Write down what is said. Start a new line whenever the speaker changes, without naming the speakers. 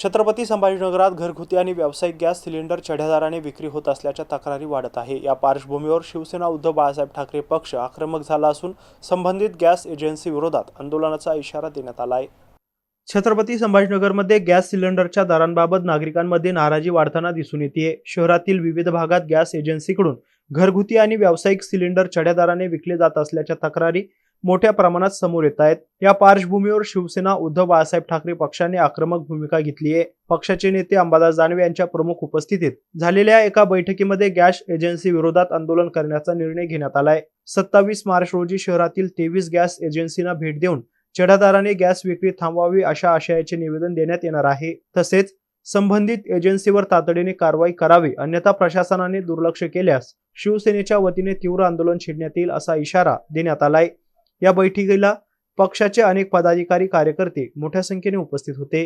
छत्रपती संभाजीनगरात घरगुती आणि व्यावसायिक गॅस सिलेंडर चढ्या दराने विक्री होत असल्याच्या तक्रारी वाढत आहे। या पार्श्वभूमीवर शिवसेना उद्धव बाळासाहेब ठाकरे पक्ष आक्रमक झाला असून संबंधित गॅस एजन्सी विरोधात आंदोलनाचा इशारा देण्यात आला आहे। छत्रपती संभाजीनगरमध्ये गॅस सिलेंडरच्या दरांबाबत नागरिकांमध्ये नाराजी वाढताना दिसून येते। शहरातील विविध भागात गॅस एजन्सीकडून घरगुती आणि व्यावसायिक सिलेंडर चढ्या दराने विकले जात असल्याच्या तक्रारी मोठ्या प्रमाणात समोर येत आहेत। या पार्श्वभूमीवर शिवसेना उद्धव बाळासाहेब ठाकरे पक्षाने आक्रमक भूमिका घेतली आहे। पक्षाचे नेते अंबादास दानवे यांच्या प्रमुख उपस्थितीत झालेल्या एका बैठकीमध्ये गॅस एजन्सी विरोधात आंदोलन करण्याचा निर्णय घेण्यात आलाय। 27 मार्च रोजी शहरातील 23 गॅस एजन्सींना भेट देऊन चढ्या दराने गॅस विक्री थांबवावी अशा आशयाचे निवेदन देण्यात येणार आहे। तसेच संबंधित एजन्सीवर तातडीने कारवाई करावी, अन्यथा प्रशासनाने दुर्लक्ष केल्यास शिवसेनेच्या वतीने तीव्र आंदोलन छेडण्यात येईल असा इशारा देण्यात आलाय। या बैठकीला पक्षाचे अनेक पदाधिकारी कार्यकर्ते मोठ्या संख्येने उपस्थित होते।